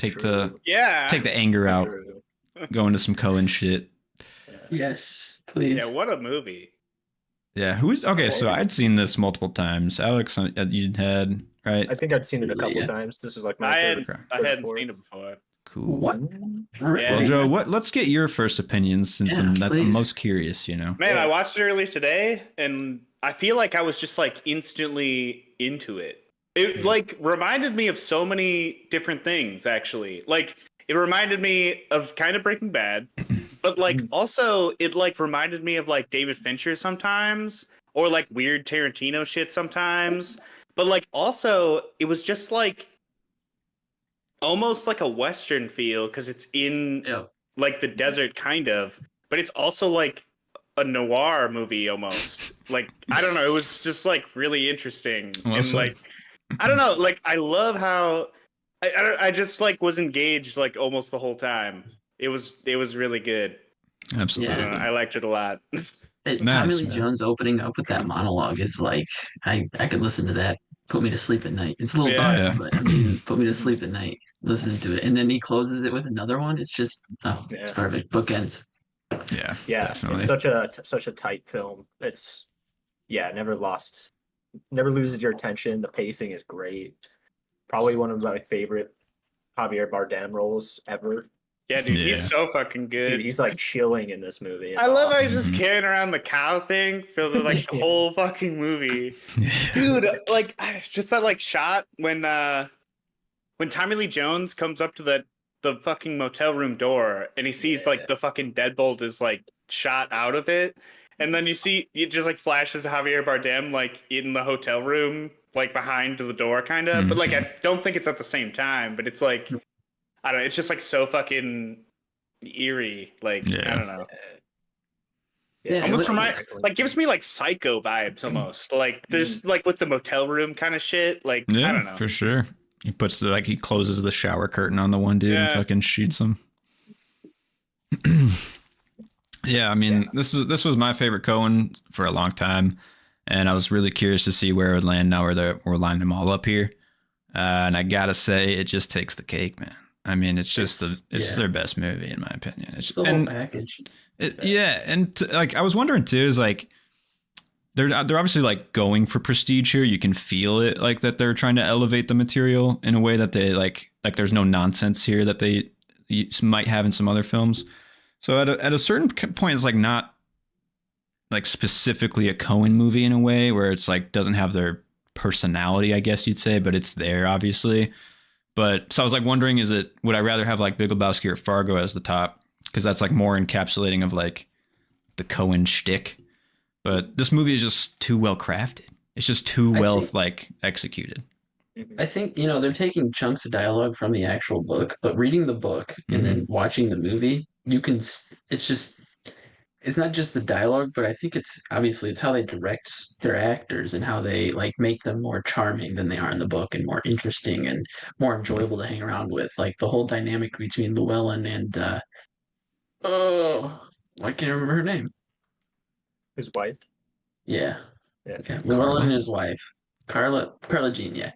take the anger out, True. go into some Coen shit. Yes, please. Yeah, what a movie. Yeah, who's okay? So I'd seen this multiple times. Alex, you had right? I think I'd seen it a couple Yeah. times. This is like my I favorite. hadn't seen it before. Cool. What? Yeah. Well, Joe, let's get your first opinions since I'm please. most curious. You know, Man, I watched it earlier today, and I feel like I was just like instantly into it. It like reminded me of so many different things, actually. Like it reminded me of kind of Breaking Bad, but like also it like reminded me of like David Fincher sometimes, or like weird Tarantino shit sometimes. But like also it was just like almost like a Western feel because it's in like the desert kind of, but it's also like a noir movie almost. Like I don't know, it was just like really interesting. And like I don't know, like I love how I just like was engaged like almost the whole time. It was really good. absolutely. I liked it a lot. Tommy Lee Jones opening up with that monologue is like I could listen to that. Put me to sleep at night. It's a little dark, but I mean, put me to sleep at night listening to it. And then he closes it with another one. It's just it's perfect. Bookends. Yeah, definitely. It's such a tight film. It's never loses your attention. The pacing is great. Probably one of my favorite Javier Bardem roles ever. Yeah, dude, he's so fucking good. Dude, he's like chilling in this movie. I love how he's just carrying around the cow thing for like the whole fucking movie. Dude, like just that like shot when Tommy Lee Jones comes up to the fucking motel room door and he sees like the fucking deadbolt is like shot out of it. And then it just like flashes Javier Bardem like in the hotel room, like behind the door kind of. But like I don't think it's at the same time, but it's like I don't know, it's just like so fucking eerie. Like I don't know. Yeah, almost gives me like Psycho vibes almost. Like there's like with the motel room kind of shit. Like I don't know. For sure. He puts he closes the shower curtain on the one dude and fucking shoots him. Yeah, I mean, this was my favorite Coen for a long time, and I was really curious to see where it would land now we're lining them all up here. And I gotta say, it just takes the cake, man. I mean, it's their best movie in my opinion. It's the whole package. Like I was wondering too, is like they're obviously like going for prestige here. You can feel it, like that they're trying to elevate the material in a way that they like there's no nonsense here that they might have in some other films. So at a certain point, it's like not like specifically a Coen movie in a way where it's like doesn't have their personality, I guess you'd say, but it's there obviously. But so I was like wondering, would I rather have like Big Lebowski or Fargo as the top? Because that's like more encapsulating of like the Coen shtick. But this movie is just too well crafted. It's just too like executed. I think, they're taking chunks of dialogue from the actual book, but reading the book and then watching the movie, it's not just the dialogue, but I think it's how they direct their actors and how they like make them more charming than they are in the book and more interesting and more enjoyable to hang around with. Like the whole dynamic between Llewellyn and I can't remember her name. His wife. Yeah. Llewellyn and his wife, Carla Jean. Yeah.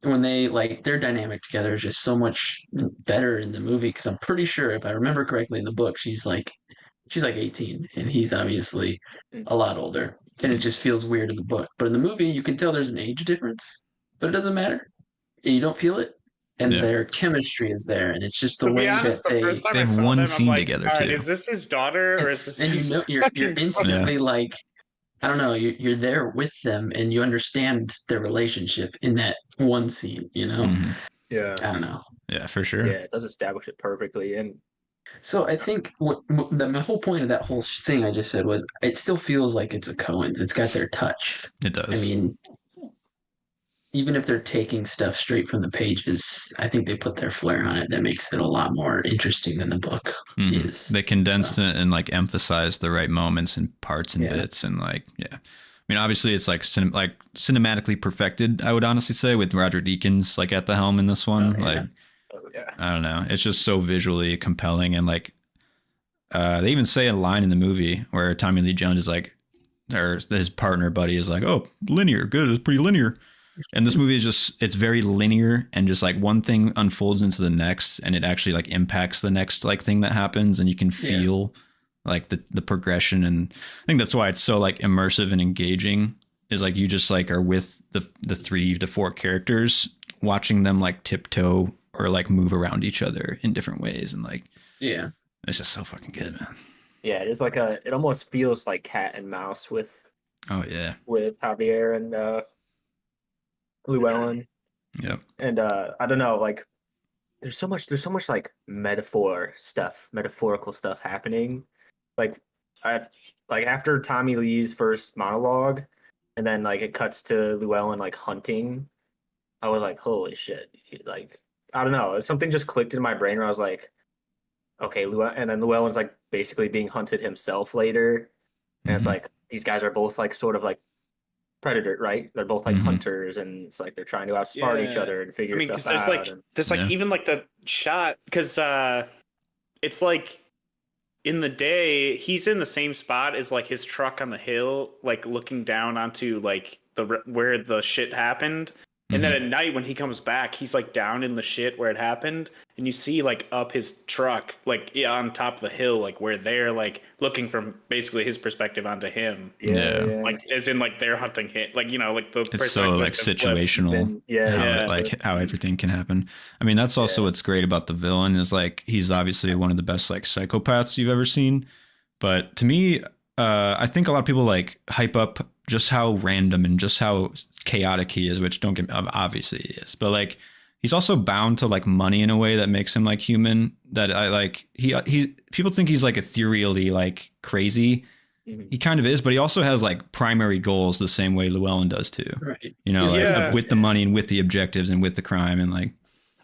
When they like their dynamic together is just so much better in the movie because I'm pretty sure if I remember correctly in the book she's like 18 and he's obviously a lot older and it just feels weird in the book, but in the movie you can tell there's an age difference, but it doesn't matter. You don't feel it, and their chemistry is there, and it's just the way that they have one scene together too. Is this his daughter or is this? And you're instantly like, I don't know, you're there with them and you understand their relationship in that one scene, Mm-hmm. Yeah. I don't know. Yeah, for sure. Yeah, it does establish it perfectly. And so I think my whole point of that whole thing I just said was it still feels like it's a Coen's. It's got their touch. It does. I mean, even if they're taking stuff straight from the pages, I think they put their flair on it that makes it a lot more interesting than the book is. They condensed it and like emphasized the right moments and parts and bits and like, I mean, obviously it's like cinematically perfected, I would honestly say, with Roger Deakins like at the helm in this one. I don't know. It's just so visually compelling. And like, they even say a line in the movie where Tommy Lee Jones is like, or his partner buddy is like, "Oh, linear, good. It's pretty linear." And this movie is just, it's very linear and just like one thing unfolds into the next and it actually like impacts the next like thing that happens and you can feel like the progression. And I think that's why it's so like immersive and engaging, is like you just like are with the 3 to 4 characters watching them like tiptoe or like move around each other in different ways. And like, it's just so fucking good, man. Yeah, it's like it almost feels like cat and mouse with Javier and Llewellyn. Yep. And I don't know, like there's so much like metaphorical stuff happening. Like after Tommy Lee's first monologue, and then like it cuts to Llewellyn like hunting, I was like, holy shit. Like, I don't know, something just clicked in my brain where I was like, okay, and then Llewellyn's like basically being hunted himself later. And it's like these guys are both like sort of like predator, right? They're both like hunters, and it's like they're trying to outsmart each other and figure stuff out. There's like even like the shot, because it's like in the day he's in the same spot as like his truck on the hill, like looking down onto like where the shit happened. And then at night when he comes back, he's like down in the shit where it happened, and you see like up his truck, like on top of the hill, like where they're like looking from basically his perspective onto him. Yeah. Like as in like they're hunting him, like, you know, like the it's so like situational. How everything can happen. I mean, that's also what's great about the villain, is like he's obviously one of the best like psychopaths you've ever seen. But to me, I think a lot of people like hype up just how random and just how chaotic he is, which don't get, obviously he is, but like he's also bound to like money in a way that makes him like human. That I like he people think he's like ethereally like crazy. He kind of is, but he also has like primary goals the same way Llewellyn does too. Right. You know, like with the money and with the objectives and with the crime, and like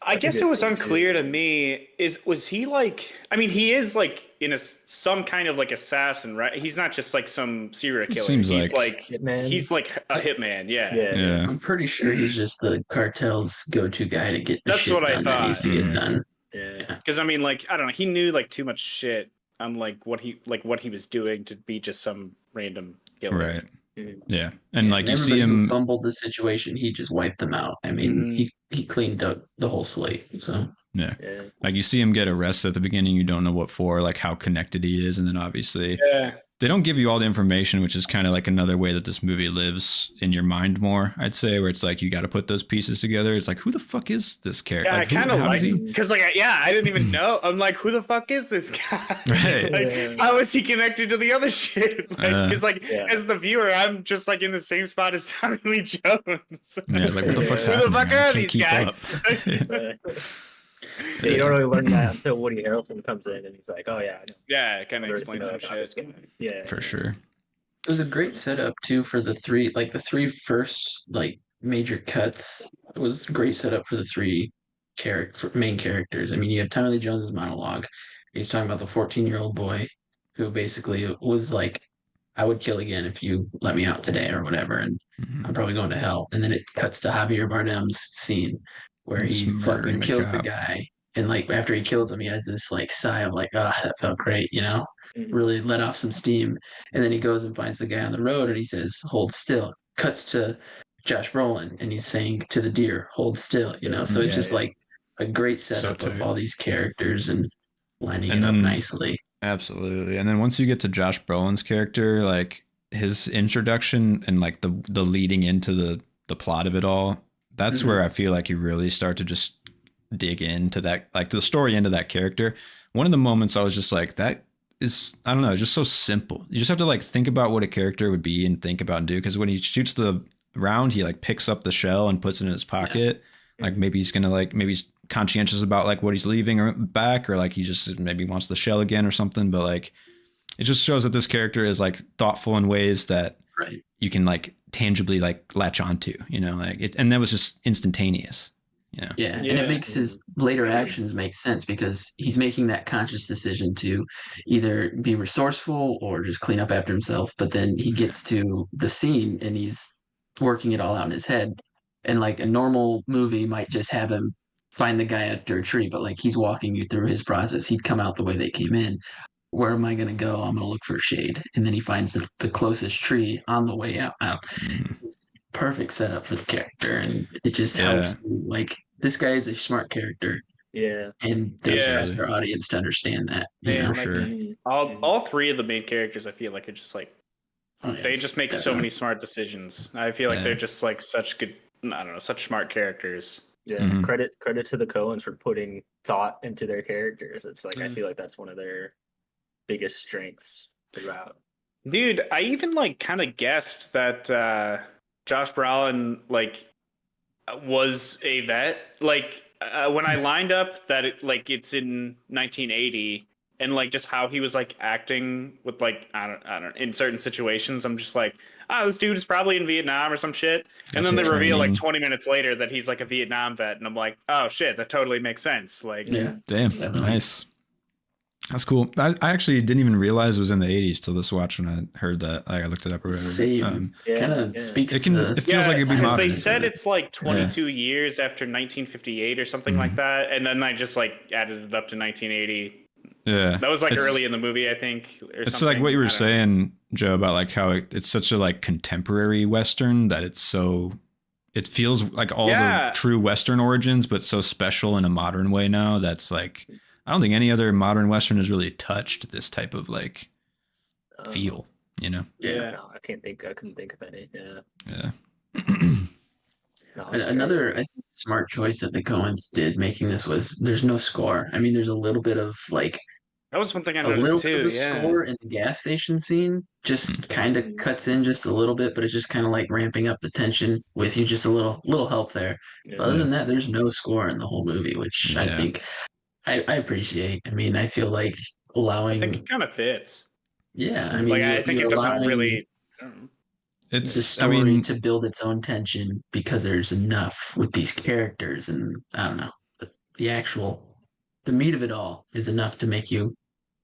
I guess it was unclear to me, was he like, I mean, he is like in some kind of like assassin, right? He's not just like some serial killer. Seems he's like hitman. He's like a hitman. Yeah. I'm pretty sure he's just the cartel's go-to guy to get the shit done that needs to get done. Yeah. Because I mean, like, I don't know, he knew like too much shit on like what he was doing to be just some random killer. Right. Yeah, and like you see everybody him who fumbled the situation, he just wiped them out. I mean, he cleaned up the whole slate. So like you see him get arrested at the beginning, you don't know what for, like how connected he is, and then obviously they don't give you all the information, which is kind of like another way that this movie lives in your mind more, I'd say, where it's like you got to put those pieces together. It's like, who the fuck is this character? Yeah, like, I kind of like, because like I didn't even know. I'm like, who the fuck is this guy? Right. Like, how is he connected to the other shit? Because as the viewer, I'm just like in the same spot as Tommy Lee Jones. Yeah, like what the fuck's happening? Who the fuck are these guys? You don't really learn that until Woody Harrelson comes in and he's like, "Oh yeah, I know." Yeah, it kind of explains some shit. Yeah, for sure. It was a great setup too for the three first like major cuts. It was a great setup for the three main characters. I mean, you have Tommy Lee Jones's monologue. He's talking about the 14-year-old boy who basically was like, "I would kill again if you let me out today," or whatever, and I'm probably going to hell. And then it cuts to Javier Bardem's scene where he fucking kills the guy, and like after he kills him, he has this like sigh of like, "Ah, that felt great," you know, really let off some steam. And then he goes and finds the guy on the road, and he says, "Hold still." Cuts to Josh Brolin, and he's saying to the deer, "Hold still," you know. So it's just like a great setup of all these characters and lining it up nicely. Absolutely. And then once you get to Josh Brolin's character, like his introduction and like the leading into the plot of it all, that's where I feel like you really start to just dig into that, like the story into that character. One of the moments I was just like, that is, I don't know, just so simple. You just have to like think about what a character would be and think about and do. Because when he shoots the round, he like picks up the shell and puts it in his pocket. Like maybe he's gonna like, maybe he's conscientious about like what he's leaving or back, or like he just maybe wants the shell again or something. But like it just shows that this character is like thoughtful in ways that you can like tangibly like latch onto, you know, like it, and that was just instantaneous. Yeah, and it makes his later actions make sense because he's making that conscious decision to either be resourceful or just clean up after himself. But then he gets to the scene and he's working it all out in his head. And like a normal movie might just have him find the guy under a tree, but like he's walking you through his process. He'd come out the way they came in. Where am I going to go? I'm going to look for shade. And then he finds the closest tree on the way out. perfect setup for the character, and it just Yeah. helps. Like this guy is a smart character, Yeah. and they Yeah. trust their audience to understand that. You Man, know, like sure. all three of the main characters, I feel like are just like Oh, yeah, they just make so definitely. many smart decisions. I feel like Yeah. they're just like such good. I don't know, such smart characters. Yeah. Mhm. Credit to the Coens for putting thought into their characters. It's like I feel like that's one of their biggest strengths throughout. Dude, I even like kind of guessed that Josh Brolin like was a vet. Like when I lined up that it's in 1980 and like just how he was like acting with like I don't in certain situations, I'm just like, this dude is probably in Vietnam or some shit. And then they reveal like 20 minutes later that he's like a Vietnam vet, and I'm like, oh shit, that totally makes sense. Like, Yeah, Damn, definitely. nice. That's cool. I actually didn't even realize it was in the 80s till this watch when I heard that. Like, I looked it up or whatever. Same. Yeah, Kind of yeah. speaks It can. to It feels like it'd be because modern. they said it's like 22 years after 1958 or something like that, and then I just like added it up to 1980. Yeah, That was like It's- early in the movie, I think. Or It's something. like what you I were don't know. saying, Joe, about like how it's such a like contemporary Western that it's so. It feels like all Yeah. the true Western origins, but so special in a modern way now. That's like I don't think any other modern Western has really touched this type of like feel. You know? yeah. No, I couldn't think of any. Yeah. Yeah. No, it's Another great. I think, smart choice that the Coens did making this was there's no score. I mean, there's a little bit of like That was one thing I a little noticed bit too. of a Yeah. score in the gas station scene, just kind of cuts in just a little bit, but it's just kind of like ramping up the tension with you, just a little help there. Yeah. But other than that, there's no score in the whole movie, which I Yeah. think I appreciate. I mean, I feel like I allowing, think it kind of fits. yeah, I mean, Like I think you're it doesn't allowing really. I don't know. the It's. I story mean, to build its own tension because there's enough with these characters, and I don't know, the actual, the meat of it all is enough to make you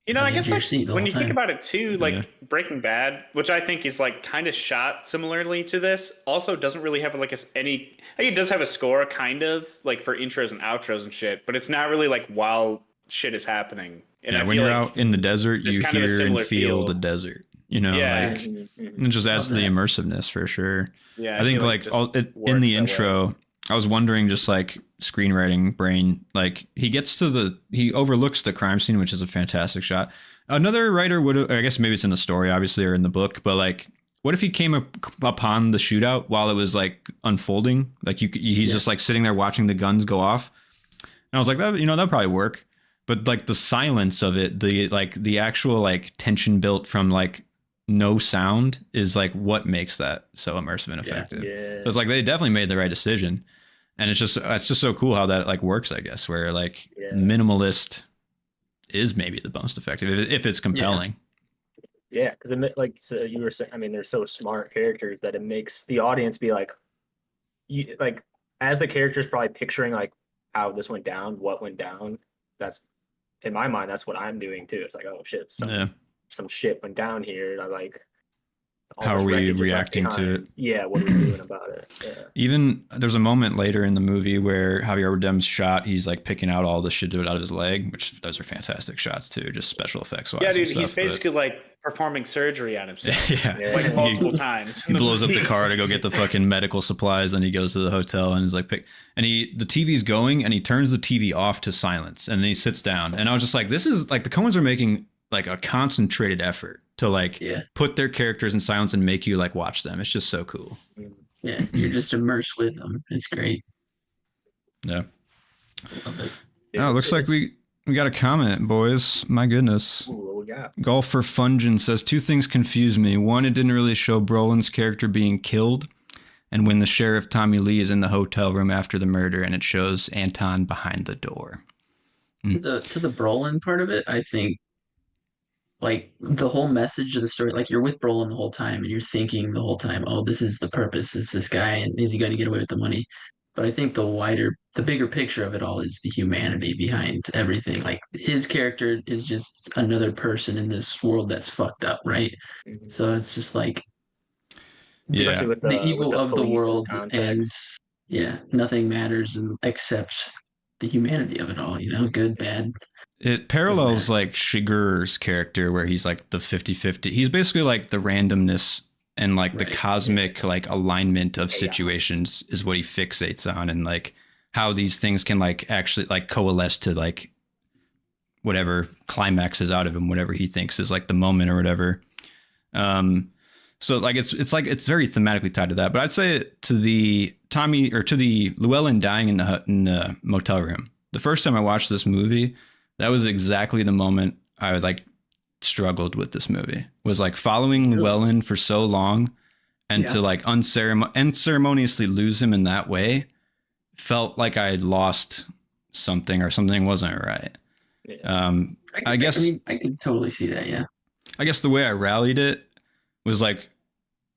You know, on I the edge guess of your like seat the when whole you think time. about it too, like Yeah. Breaking Bad, which I think is like kind of shot similarly to this, also doesn't really have like any. I think it does have a score, kind of like for intros and outros and shit, but it's not really like while shit is happening. And yeah, I when feel you're like out in the desert, there's you kind of a hear and similar feel feel. the desert. You know, Yeah. like Mhm. it just adds to Love the that. immersiveness for sure. yeah, I think feel like it just in the works that way. intro, I was wondering just like screenwriting brain, like he overlooks the crime scene, which is a fantastic shot. Another writer would have, I guess maybe it's in the story, obviously, or in the book, but like, what if he came upon the shootout while it was like unfolding? Like he's just like sitting there watching the guns go off. And I was like, that'd probably work. But like the silence of it, the actual like tension built from like no sound is like what makes that so immersive and effective. Yeah. So it's like they definitely made the right decision, and it's just so cool how that like works. I guess where like Yeah. minimalist is maybe the most effective if it's compelling. Yeah, because like so you were saying, I mean, they're so smart characters that it makes the audience be like, like as the character's probably picturing like how this went down, what went down. That's in my mind. That's what I'm doing too. It's like, oh shit, some shit went down here. And I like. all How this are we wreckage is left reacting to behind. it? Yeah, what are we doing about it? Yeah. Even there's a moment later in the movie where Javier Bardem's shot, he's like picking out all the shit out of his leg, which those are fantastic shots too, just special effects wise. Yeah, dude, and he's stuff, basically like performing surgery on himself, yeah. Yeah. like multiple times. He blows up the car to go get the fucking medical supplies, and he goes to the hotel and is like, the TV's going, and he turns the TV off to silence, and then he sits down, and I was just like, this is like the Coens are making like a concentrated effort to like put their characters in silence and make you like watch them. It's just so cool. Yeah, you're just immersed with them. It's great. Yeah. Love it. Oh, it looks like we got a comment, boys. My goodness. Ooh, what we got? Golfer Fungin says 2 things confuse me. One, it didn't really show Brolin's character being killed, and when the sheriff Tommy Lee is in the hotel room after the murder, and it shows Anton behind the door. To the Brolin part of it, I think like the whole message of the story, like you're with Brolin the whole time and you're thinking the whole time, oh, this is the purpose. It's this guy, and is he going to get away with the money? But I think the bigger picture of it all is the humanity behind everything. Like his character is just another person in this world that's fucked up, right? Mhm. So it's just like Yeah. Especially with the evil with of the police's world, and context. nothing matters except the humanity of it all. You know, good, bad. It parallels like Shigur's character, where he's like the 50-50. He's basically like the randomness and like the Right. cosmic like alignment of Chaos. situations is what he fixates on, and like how these things can like actually like coalesce to like whatever climaxes out of him, whatever he thinks is like the moment or whatever. So like it's like it's very thematically tied to that. But I'd say to the Llewellyn dying in the motel room. The first time I watched this movie, that was exactly the moment I like struggled with this movie. Was like following Llewellyn for so long, and to like unceremoniously lose him in that way felt like I had lost something or something wasn't right. Yeah. I guess I could totally see that. Yeah. I guess the way I rallied it was like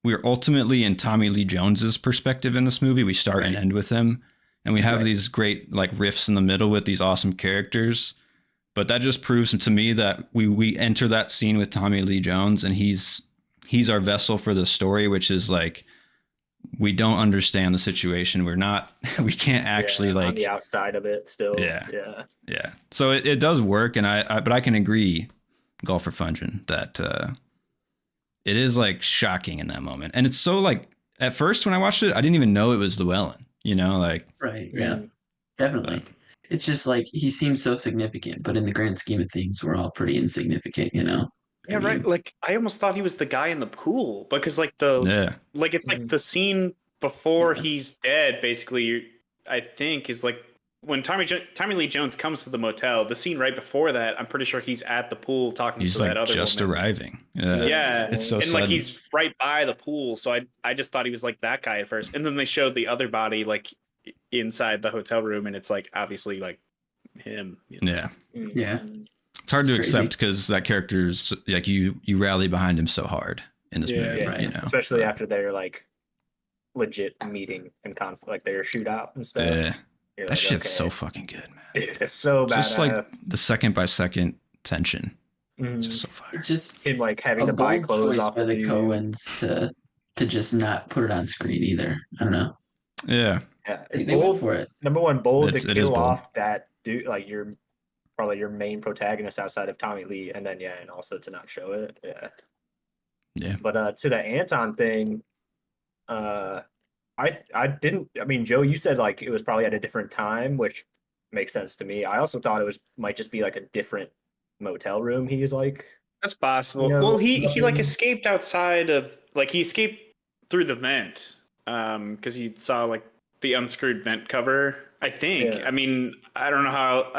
we're ultimately in Tommy Lee Jones's perspective in this movie. We start and end with him, and we have these great like riffs in the middle with these awesome characters. But that just proves to me that we enter that scene with Tommy Lee Jones, and he's our vessel for the story, which is like we don't understand the situation. We can't actually like on the outside of it still. Yeah. Yeah. Yeah. So it does work, and but I can agree, Golfer Fungin, that it is like shocking in that moment. And it's so like at first when I watched it, I didn't even know it was Llewellyn, you know, like Right. Yeah. Definitely. It's just like he seems so significant, but in the grand scheme of things, we're all pretty insignificant, you know? Yeah, right. Like I almost thought he was the guy in the pool because like it's like the scene before he's dead. Basically, I think is like when Tommy Lee Jones comes to the motel. The scene right before that, I'm pretty sure he's at the pool talking he's to like that other just woman. arriving. Yeah, it's so and sudden. like he's right by the pool, so I just thought he was like that guy at first, and then they showed the other body like inside the hotel room, and it's like obviously like him. You know? Yeah. Yeah. It's hard to It's accept because that character's like you rally behind him so hard in this movie, Yeah. you know. Especially after their like legit meeting and conflict, like their shootout and stuff. Yeah. You're That like, shit's okay. so fucking good, man. Dude, it's so badass. Just like the second by second tension. Mhm. Just so fire. It's just him like having a to buy bold clothes choice off by the dude. Coens to just not put it on screen either. I don't know. Yeah. Yeah, it's They went bold. for it. Number one, bold It to is kill bold. off that dude, like probably your main protagonist outside of Tommy Lee, and then and also to not show it. Yeah. Yeah. But to the Anton thing, I didn't. I mean, Joe, you said like it was probably at a different time, which makes sense to me. I also thought it might just be like a different motel room. He's like, That's possible. You know, Well, he like nothing- escaped outside of like he escaped through the vent because he saw like the unscrewed vent cover. I think. Yeah. I mean, I don't know how.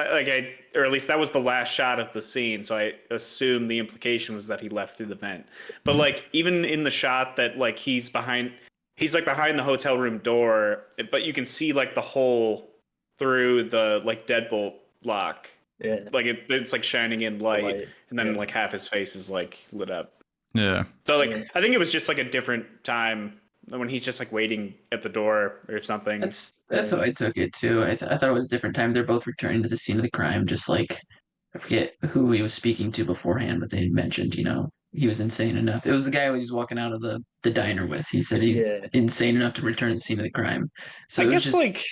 Or at least that was the last shot of the scene. So I assume the implication was that he left through the vent. But like even in the shot that like he's behind the hotel room door, but you can see like the hole through the like deadbolt lock. yeah, Like it's like shining in light, light, and then yeah. like half his face is like lit up. Yeah. So like Yeah. I think it was just like a different time when he's just like waiting at the door or something. That's how I took it too. I thought it was a different time. They're both returning to the scene of the crime, just like I forget who he was speaking to beforehand, but they mentioned, he was insane enough. It was the guy who was walking out of the diner with. He said he's insane enough to return to the scene of the crime. So I it was guess just like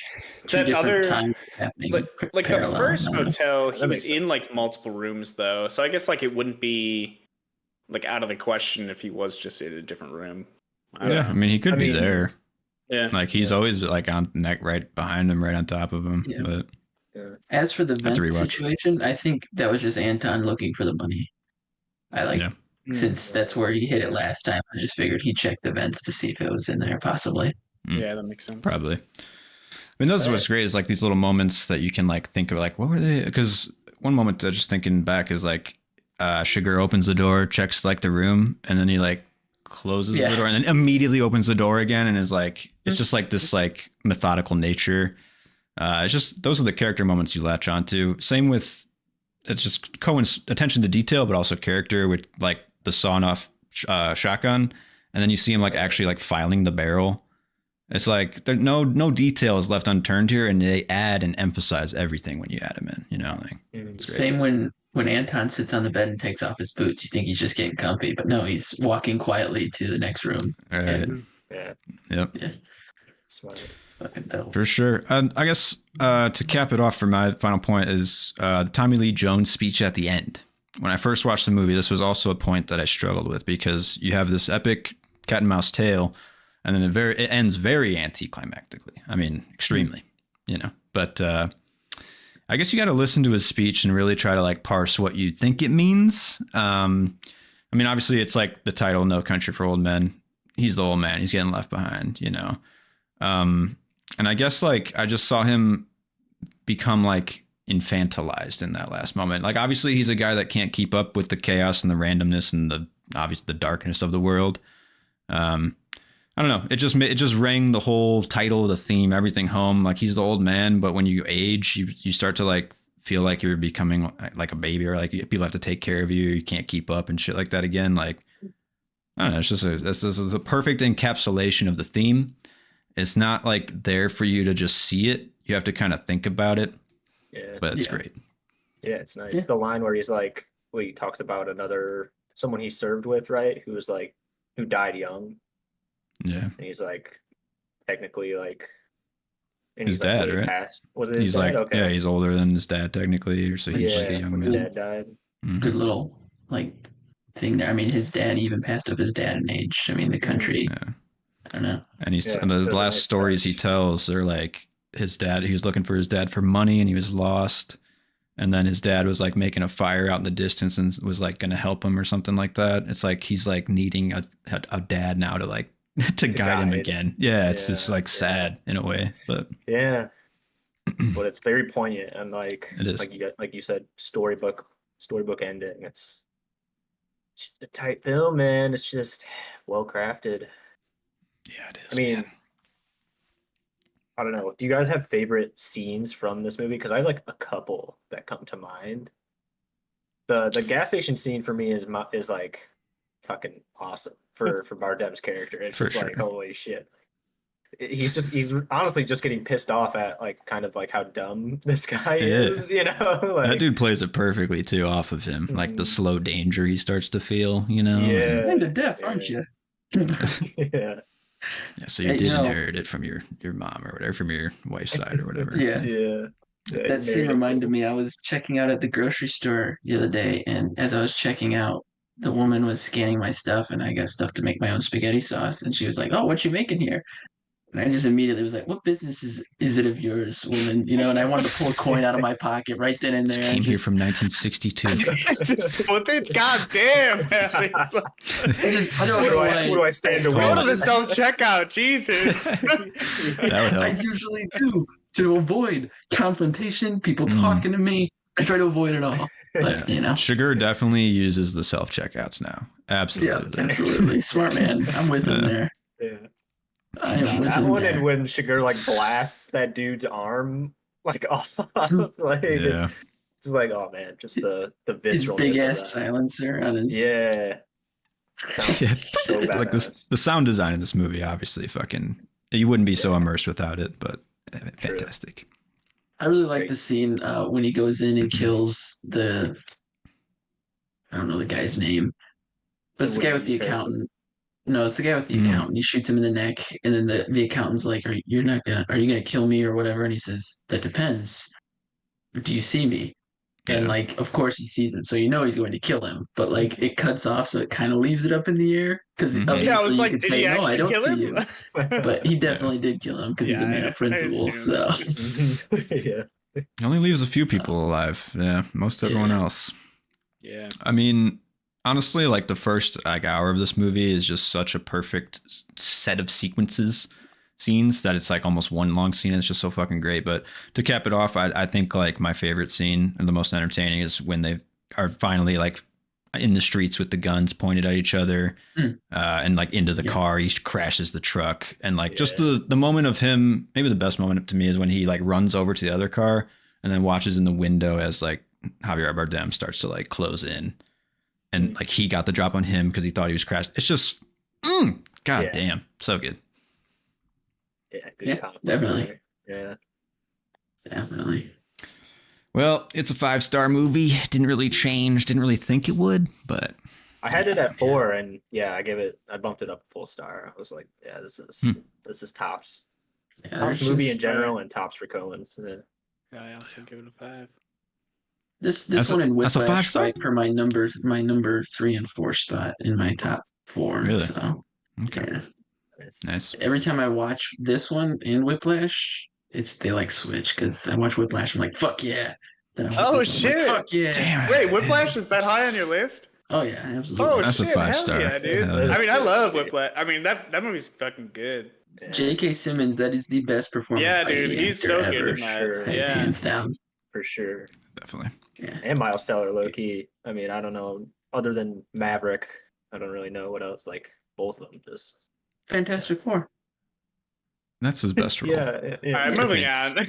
two that different other times happening. like the parallel. first I don't know. motel, he That was makes in like multiple rooms though. So I guess like it wouldn't be like out of the question if he was just in a different room. I don't Yeah. know. I mean, he could I be mean, there. Yeah. Like he's always like on neck right behind him, right on top of him. Yeah. But As for the Have to vent rewatch. situation, I think that was just Anton looking for the money. Yeah. Since that's where he hit it last time, I just figured he'd check the vents to see if it was in there, possibly. Yeah, that makes sense. Probably. I mean, that's what's great is like these little moments that you can like think of like, what were they? Because one moment just thinking back is like Sugar opens the door, checks like the room, and then he like closes the door and then immediately opens the door again and is like, it's just like this like methodical nature. It's just, those are the character moments you latch onto. Same with, it's just Coen's attention to detail, but also character with like the sawn off shotgun. And then you see him like actually like filing the barrel. It's like there no detail is left unturned here, and they add and emphasize everything when you add them in. Like it's great. Same when Anton sits on the bed and takes off his boots, you think he's just getting comfy, but no, he's walking quietly to the next room. Right. And yeah, Yep. yeah, smart. fucking dope. For sure. I guess to cap it off for my final point is the Tommy Lee Jones speech at the end. When I first watched the movie, this was also a point that I struggled with because you have this epic cat and mouse tale, and then it ends very anticlimactically. I mean, extremely, you know. But I guess you got to listen to his speech and really try to like parse what you think it means. I mean, obviously, it's like the title, "No Country for Old Men." He's the old man. He's getting left behind, you know. And I guess like I just saw him become like infantilized in that last moment. Like obviously he's a guy that can't keep up with the chaos and the randomness and the darkness of the world. I don't know. It just rang the whole title, the theme, everything home. Like he's the old man, but when you age, you start to like feel like you're becoming like a baby, or like people have to take care of you. You can't keep up and shit like that again. Like I don't know. It's just this is a perfect encapsulation of the theme. It's not like there for you to just see it. You have to kind of think about it. Yeah. But it's great. Yeah, it's nice. Yeah. The line where he's like, where he talks about someone he served with, right? Who died young. Yeah. And he's like, technically like, and His he's like dad, way right? past. Was it his He's dad? like, Okay. yeah, he's older than his dad technically, or so he's like a young when his man. dad died. Mhm. Good little like thing there. I mean, his dad even passed up his dad in age. I mean, the country. Yeah. I don't know. And Yeah, the there's a last nice stories he touch. tells are like his dad. He was looking for his dad for money, and he was lost. And then his dad was like making a fire out in the distance and was like going to help him or something like that. It's like he's like needing a dad now to like to guide him again. Yeah, it's just like sad in a way, but Yeah. But it's very poignant and like It is. like you said, storybook ending. It's just a tight film, man. It's just well crafted. yeah, it is. I mean, man. I don't know. Do you guys have favorite scenes from this movie? Because I have like a couple that come to mind. The gas station scene for me is like fucking awesome for Bardem's character. It's For just like sure. holy shit. He's honestly just getting pissed off at like kind of like how dumb this guy is, you know? Like, That dude plays it perfectly too off of him. Like the slow danger he starts to feel, you know? Yeah. Kind of deaf, aren't you? yeah. Yeah, so you Hey, did you know- inherit it from your mom or whatever, from your wife's side or whatever. Yeah. Yeah. That scene reminded me, I was checking out at the grocery store the other day, and as I was checking out, the woman was scanning my stuff, and I got stuff to make my own spaghetti sauce. And she was like, "Oh, what you making here?" And I just immediately was like, "What business is it of yours, woman?" You know, and I wanted to pull a coin out of my pocket right then and This there. came And here just, from 1962. Just flip it. God damn. I don't know What do why. I stand to Go Go win? to the self checkout. Jesus. That would I help. usually do to avoid confrontation, people talking to me. I try to avoid it all. But, you know. Sugar definitely uses the self checkouts now. Absolutely. Yeah, absolutely. Smart man. I'm with him there. Yeah. I am with That him one there. and when Shiger like blasts that dude's arm like off, like Yeah. it's like oh man, just the His visceralness big of ass that. silencer on his. Yeah. Sounds Yeah. so badass. Like the sound design in this movie, obviously, fucking, you wouldn't be so immersed without it, but fantastic. I really like Great. the scene when he goes in and kills I don't know the guy's name, but it's the guy with the accountant. No, it's the guy with the accountant. He shoots him in the neck, and then the accountant's like, are you gonna kill me or whatever? And he says, that depends. Do you see me? And Yeah. like, of course he sees him, so you know he's going to kill him. But like, it cuts off, so it kind of leaves it up in the air because Mhm. obviously Yeah, I was you like, could did say, he no, I actually don't kill see him? you. But he definitely did kill him because he's a man Yeah, of principle. I So yeah. It only leaves a few people alive. Yeah. Most everyone Yeah. else. Yeah. I mean, honestly, like the first like hour of this movie is just such a perfect set of scenes that it's like almost one long scene. It's just so fucking great. But to cap it off, I think like my favorite scene and the most entertaining is when they are finally like in the streets with the guns pointed at each other and like into the car. He crashes the truck and like just the moment of him. Maybe the best moment to me is when he like runs over to the other car and then watches in the window as like Javier Bardem starts to like close in. And like he got the drop on him because he thought he was crashed. It's just, god damn, so good. Yeah, good Yeah, compliment definitely. there. Yeah. definitely. Well, it's a 5-star movie. Didn't really change. Didn't really think it would, but I had it at 4 and I bumped it up a full star. I was like, yeah, this is tops. Yeah, Tops there's movie just- in general and tops for Coen's. Yeah, I also give it a 5. This That's one in that's a Whiplash 5-star? fight for my number 3 and 4 spot in my top 4. Really? So Okay. Yeah. Nice. Every time I watch this one and Whiplash, they like switch because I watch Whiplash. I'm like, fuck yeah. Then I watch Oh, this one, I'm shit. like, fuck yeah. Damn. Wait, Whiplash is that high on your list? Oh yeah, absolutely. Oh That's a shit! 5-star. Hell yeah, dude. Hell yeah. I mean, I love Whiplash. I mean, that movie's fucking good. Yeah, J.K. Simmons, that is the best performance Yeah, by dude, any he's actor so ever. good in that. Sure. Yeah. Hands down. for sure. Definitely. Yeah. And Miles Teller, low key. I mean, I don't know. Other than Maverick, I don't really know what else. Like both of them, just Fantastic Four. That's his best role. yeah. All right, moving on. Yeah.